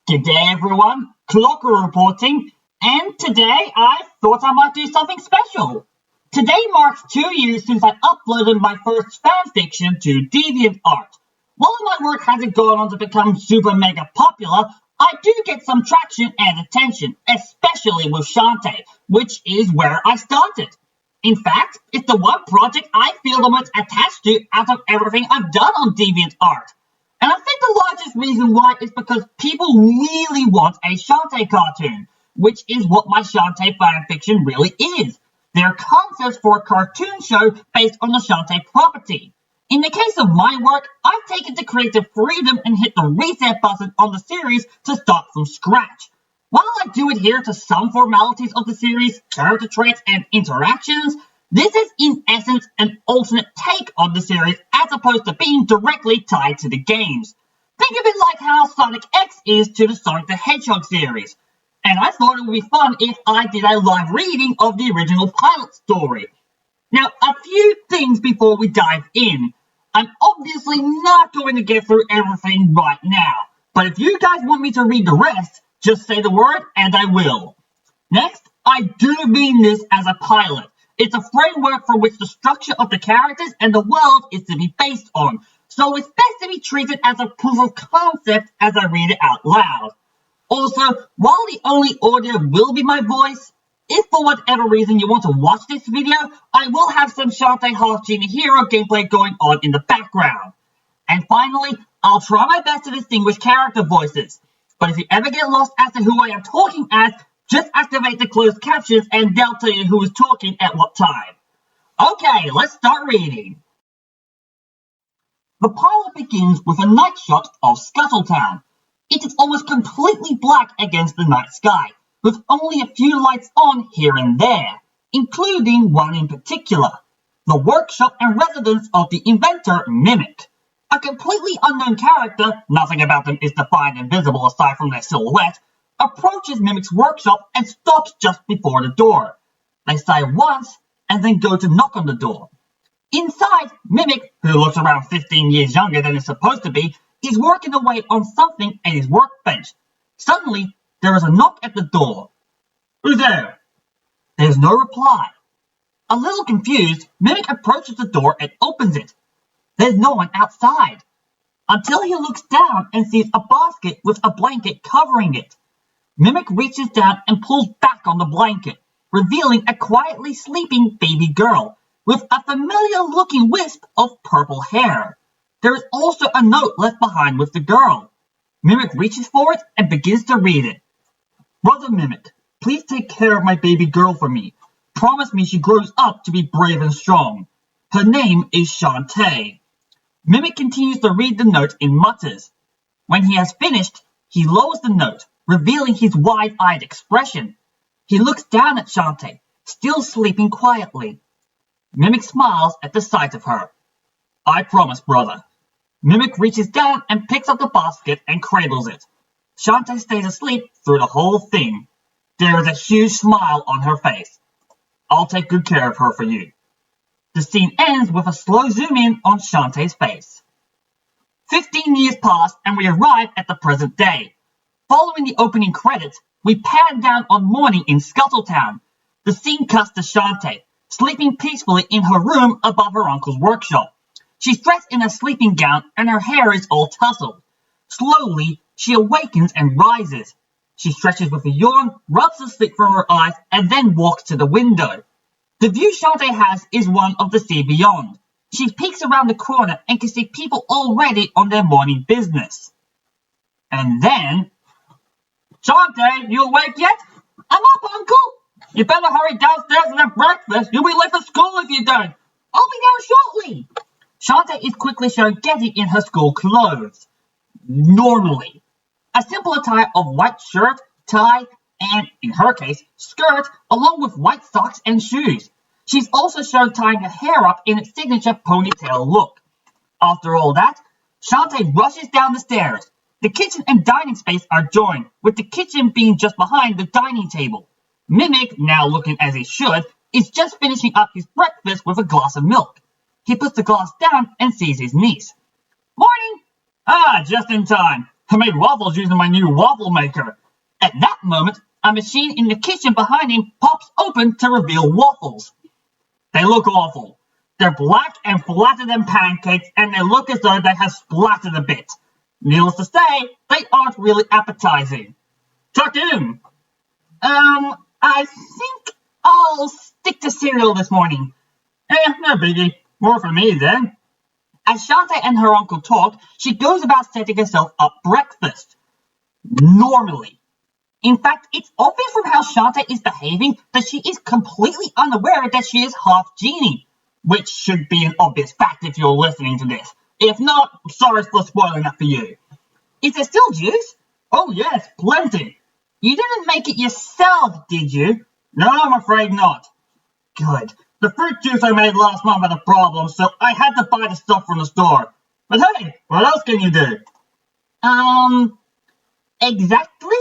G'day everyone, Clok-Roo reporting, and today I thought I might do something special. Today marks 2 years since I uploaded my first fanfiction to DevinatArt. While my work hasn't gone on to become super mega popular, I do get some traction and attention, especially with Shantae, which is where I started. In fact, it's the one project I feel the most attached to out of everything I've done on DevinatArt. And I think the largest reason why is because people really want a Shantae cartoon, which is what my Shantae fanfiction really is. They're concepts for a cartoon show based on the Shantae property. In the case of my work, I've taken the creative freedom and hit the reset button on the series to start from scratch. While I do adhere to some formalities of the series, character traits, and interactions, this is in essence an alternate take on the series as opposed to being directly tied to the games. Think of it like how Sonic X is to the Sonic the Hedgehog series. And I thought it would be fun if I did a live reading of the original pilot story. Now, a few things before we dive in. I'm obviously not going to get through everything right now, but if you guys want me to read the rest, just say the word and I will. Next, I do mean this as a pilot. It's a framework for which the structure of the characters and the world is to be based on, so it's best to be treated as a proof of concept as I read it out loud. Also, while the only audio will be my voice, if for whatever reason you want to watch this video, I will have some Shantae Half-Genie hero gameplay going on in the background. And finally, I'll try my best to distinguish character voices, but if you ever get lost as to who I am talking as, just activate the closed captions and they'll tell you who is talking at what time. Okay, let's start reading. The pilot begins with a night shot of Scuttletown. It is almost completely black against the night sky, with only a few lights on here and there, including one in particular, the workshop and residence of the inventor Mimic. A completely unknown character, nothing about them is defined and visible aside from their silhouette, approaches Mimic's workshop and stops just before the door. They sigh once and then go to knock on the door. Inside, Mimic, who looks around 15 years younger than he's supposed to be, is working away on something at his workbench. Suddenly, there is a knock at the door. Who's there? There's no reply. A little confused, Mimic approaches the door and opens it. There's no one outside, until he looks down and sees a basket with a blanket covering it. Mimic reaches down and pulls back on the blanket, revealing a quietly sleeping baby girl with a familiar-looking wisp of purple hair. There is also a note left behind with the girl. Mimic reaches for it and begins to read it. Brother Mimic, please take care of my baby girl for me. Promise me she grows up to be brave and strong. Her name is Shantae. Mimic continues to read the note in mutters. When he has finished, he lowers the note, revealing his wide-eyed expression. He looks down at Shantae, still sleeping quietly. Mimic smiles at the sight of her. I promise, brother. Mimic reaches down and picks up the basket and cradles it. Shantae stays asleep through the whole thing. There is a huge smile on her face. I'll take good care of her for you. The scene ends with a slow zoom in on Shantae's face. 15 years pass and we arrive at the present day. Following the opening credits, we pan down on morning in Scuttletown. The scene cuts to Shantae, sleeping peacefully in her room above her uncle's workshop. She's dressed in a sleeping gown and her hair is all tousled. Slowly, she awakens and rises. She stretches with a yawn, rubs the sleep from her eyes, and then walks to the window. The view Shantae has is one of the sea beyond. She peeks around the corner and can see people already on their morning business. And then... Shantae, you awake yet? I'm up, Uncle! You better hurry downstairs and have breakfast. You'll be late for school if you don't. I'll be down shortly. Shantae is quickly shown getting in her school clothes. Normally. A simple attire of white shirt, tie, and, in her case, skirt, along with white socks and shoes. She's also shown tying her hair up in its signature ponytail look. After all that, Shantae rushes down the stairs. The kitchen and dining space are joined, with the kitchen being just behind the dining table. Mimic, now looking as he should, is just finishing up his breakfast with a glass of milk. He puts the glass down and sees his niece. Morning! Ah, just in time. I made waffles using my new waffle maker. At that moment, a machine in the kitchen behind him pops open to reveal waffles. They look awful. They're black and flatter than pancakes, and they look as though they have splattered a bit. Needless to say, they aren't really appetizing. Tuck in. I think I'll stick to cereal this morning. No biggie. More for me, then. As Shantae and her uncle talk, she goes about setting herself up breakfast. Normally. In fact, it's obvious from how Shantae is behaving that she is completely unaware that she is half-Genie, which should be an obvious fact if you're listening to this. If not, sorry for spoiling that for you. Is there still juice? Oh yes, plenty. You didn't make it yourself, did you? No, I'm afraid not. Good. The fruit juice I made last month had a problem, so I had to buy the stuff from the store. But hey, what else can you do? Exactly?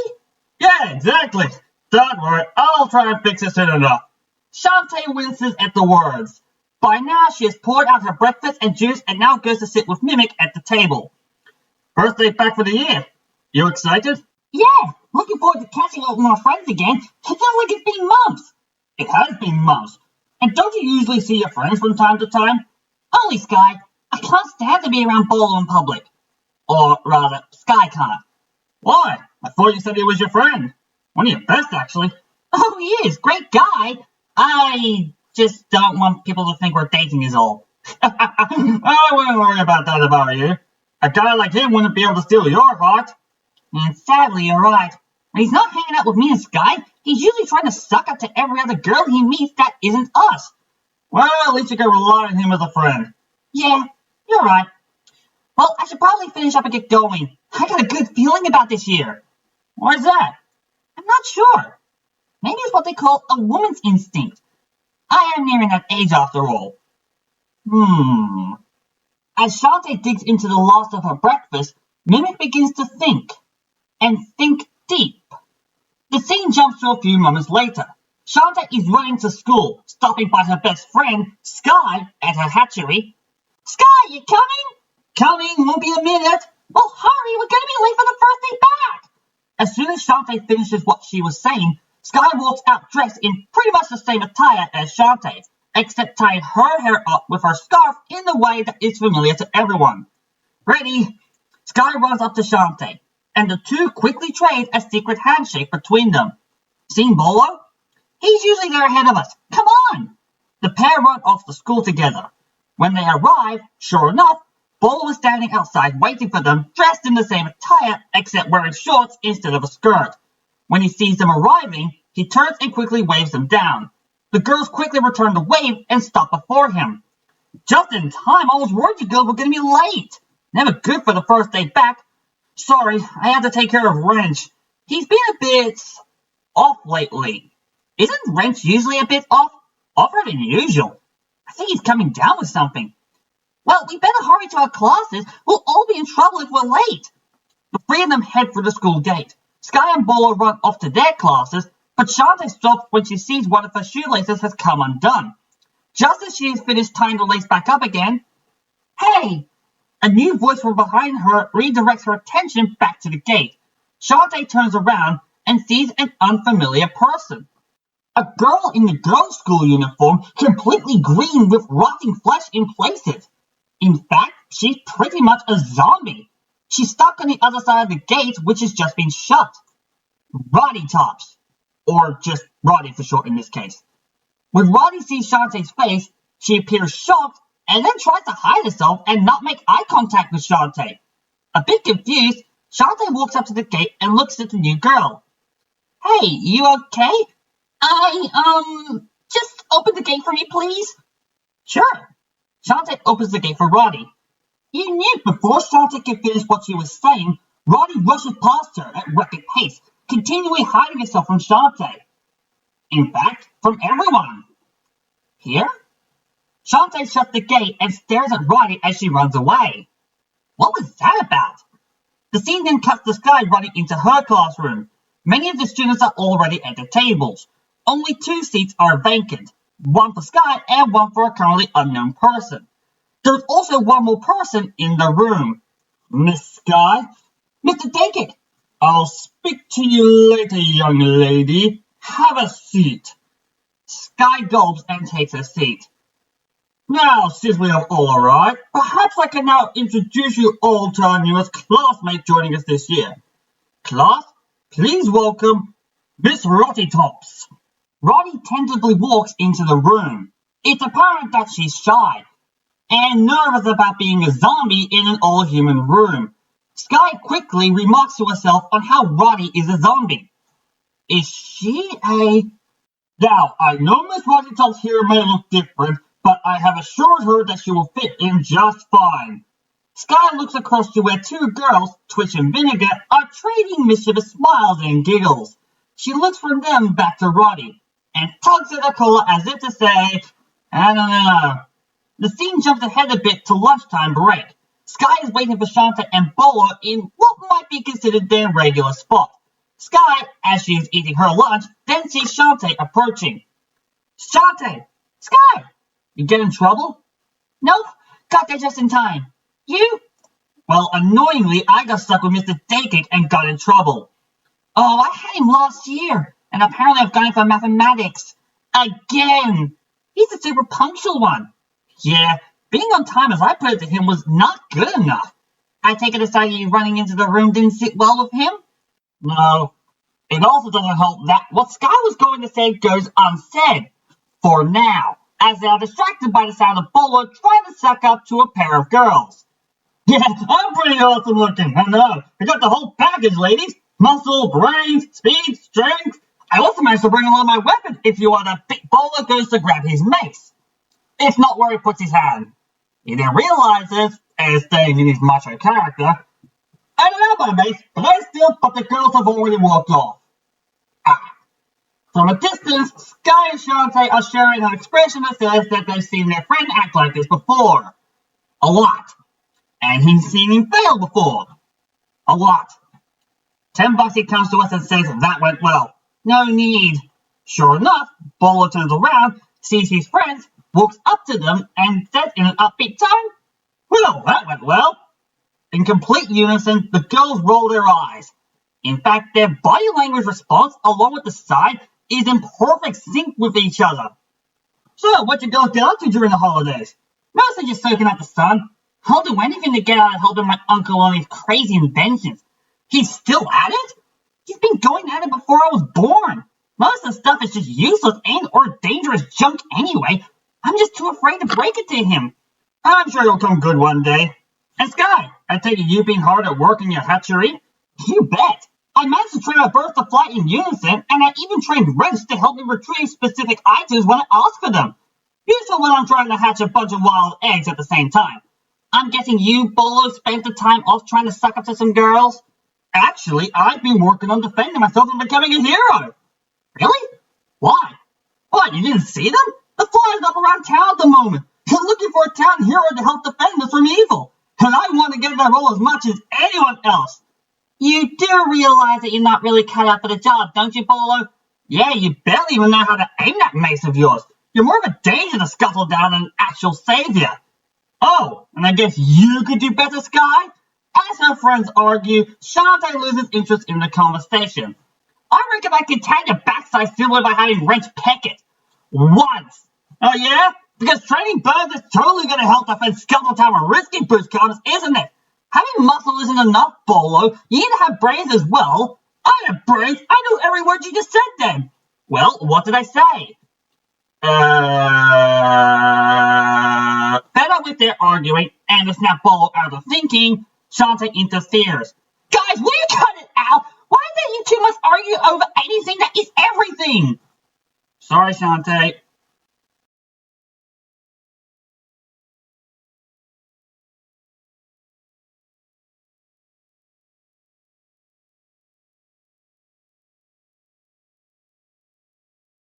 Yeah, exactly. Don't worry, I'll try and fix it soon enough. Shantae winces at the words. By now, she has poured out her breakfast and juice and now goes to sit with Mimic at the table. First day back for the year. You excited? Yeah, looking forward to catching up with my friends again. It feels like it's been months. It has been months. And don't you usually see your friends from time to time? Only Sky. I can't stand to be around Bolo in public. Or rather, Sky can't. Why? I thought you said he was your friend. One of your best, actually. Oh, he is. Great guy. I just don't want people to think we're dating is all. I wouldn't worry about that if I were you. A guy like him wouldn't be able to steal your heart. And sadly, you're right. When he's not hanging out with me and Sky, he's usually trying to suck up to every other girl he meets that isn't us. Well, at least you can rely on him as a friend. Yeah, you're right. Well, I should probably finish up and get going. I got a good feeling about this year. Why's that? I'm not sure. Maybe it's what they call a woman's instinct. I am nearing that age after all. As Shantae digs into the last of her breakfast, Mimic begins to think. And think deep. The scene jumps to a few moments later. Shantae is running to school, stopping by her best friend, Sky, at her hatchery. Sky, you coming? Coming, won't be a minute. Well, hurry, we're going to be late for the first day back. As soon as Shantae finishes what she was saying, Sky walks out dressed in pretty much the same attire as Shantae, except tying her hair up with her scarf in the way that is familiar to everyone. Ready? Sky runs up to Shantae, and the two quickly trade a secret handshake between them. Seen Bolo? He's usually there ahead of us. Come on! The pair run off to school together. When they arrive, sure enough, Bolo is standing outside waiting for them, dressed in the same attire, except wearing shorts instead of a skirt. When he sees them arriving, he turns and quickly waves them down. The girls quickly return the wave and stop before him. Just in time, I was worried you girls were going to be late. Never good for the first day back. Sorry, I had to take care of Wrench. He's been a bit off lately. Isn't Wrench usually a bit offer than usual? I think he's coming down with something. Well, we better hurry to our classes. We'll all be in trouble if we're late. The three of them head for the school gate. Sky and Bolo run off to their classes, but Shantae stops when she sees one of her shoelaces has come undone. Just as she has finished tying the lace back up again, hey! A new voice from behind her redirects her attention back to the gate. Shantae turns around and sees an unfamiliar person. A girl in the girls' school uniform, completely green with rotting flesh in places. In fact, she's pretty much a zombie. She's stuck on the other side of the gate, which has just been shut. Roddy Tops. Or just Roddy for short in this case. When Roddy sees Shantae's face, she appears shocked and then tries to hide herself and not make eye contact with Shantae. A bit confused, Shantae walks up to the gate and looks at the new girl. Hey, you okay? Just open the gate for me, please. Sure. Shantae opens the gate for Roddy. You knew before Shantae could finish what she was saying, Roddy rushes past her at rapid pace, continually hiding herself from Shantae. In fact, from everyone. Here? Shantae shuts the gate and stares at Roddy as she runs away. What was that about? The scene then cuts to Sky running into her classroom. Many of the students are already at their tables. Only 2 seats are vacant, one for Sky and one for a currently unknown person. There's also one more person in the room. Miss Sky? Mr. Dakic! I'll speak to you later, young lady. Have a seat. Sky gulps and takes a seat. Now, since we have all arrived, perhaps I can now introduce you all to our newest classmate joining us this year. Class, please welcome Miss Rotty-Tops. Roddy tentatively walks into the room. It's apparent that she's shy and nervous about being a zombie in an all-human room. Sky quickly remarks to herself on how Roddy is a zombie. Is she a... Now, I know Miss Rotty-Tops here may look different, but I have assured her that she will fit in just fine. Sky looks across to where two girls, Twitch and Vinegar, are trading mischievous smiles and giggles. She looks from them back to Roddy, and tugs at her collar as if to say, I don't know. The scene jumps ahead a bit to lunchtime break. Sky is waiting for Shantae and Bolo in what might be considered their regular spot. Sky, as she is eating her lunch, then sees Shantae approaching. Shantae! Sky! You get in trouble? Nope, got there just in time. You? Well, annoyingly, I got stuck with Mr. Dakic and got in trouble. Oh, I had him last year, and apparently I've got him for mathematics. Again! He's a super punctual one. Yeah, being on time, as I put it to him, was not good enough. I take it aside you running into the room didn't sit well with him? No. It also doesn't help that what Sky was going to say goes unsaid. For now, as they are distracted by the sound of Bolo trying to suck up to a pair of girls. Yeah, I'm pretty awesome looking, I know. I got the whole package, ladies. Muscle, brains, speed, strength. I also managed to bring along my weapon if you want to. Bolo goes to grab his mace. It's not where he puts his hand. He then realizes, as staying in his macho character, I don't have my mace, but the girls have already walked off. From a distance, Sky and Shantae are sharing an expression that says that they've seen their friend act like this before. A lot. And he's seen him fail before. A lot. $10 comes to us and says that went well. No need. Sure enough, Bolo turns around, sees his friends, walks up to them, and says in an upbeat tone, well, that went well. In complete unison, the girls roll their eyes. In fact, their body language response, along with the sigh, is in perfect sync with each other. So, what you girls get up to during the holidays? Mostly just soaking up the sun. I'll do anything to get out of helping my uncle on his crazy inventions. He's still at it? He's been going at it before I was born. Most of the stuff is just useless and or dangerous junk anyway. I'm just too afraid to break it to him. I'm sure he'll come good one day. And Sky, I take it you've been hard at work in your hatchery? You bet. I managed to train our birds to fly in unison, and I even trained wrens to help me retrieve specific items when I ask for them. Useful when I'm trying to hatch a bunch of wild eggs at the same time. I'm guessing you, Bolo, spent the time off trying to suck up to some girls? Actually, I've been working on defending myself and becoming a hero. Really? Why? What, you didn't see them? The flyers up around town at the moment. You're looking for a town hero to help defend us from evil. And I want to get that role as much as anyone else. You do realize that you're not really cut out for the job, don't you, Bolo? Yeah, you barely even know how to aim that mace of yours. You're more of a danger to scuttle down than an actual savior. Oh, and I guess you could do better, Sky? As her friends argue, Shantae loses interest in the conversation. I reckon I can tag your backside similar by having Wrench peck it. Once. Oh yeah? Because training birds is totally going to help defend Scuttletown when risky boost comes, isn't it? Having muscle isn't enough, Bolo. You need to have brains as well. I have brains. I know every word you just said then. Well, what did I say? Fed up with their arguing and to snap Bolo out of thinking, Shantae interferes. Guys, will you cut it out? Why is it you two must argue over anything that is everything? Sorry, Shantae.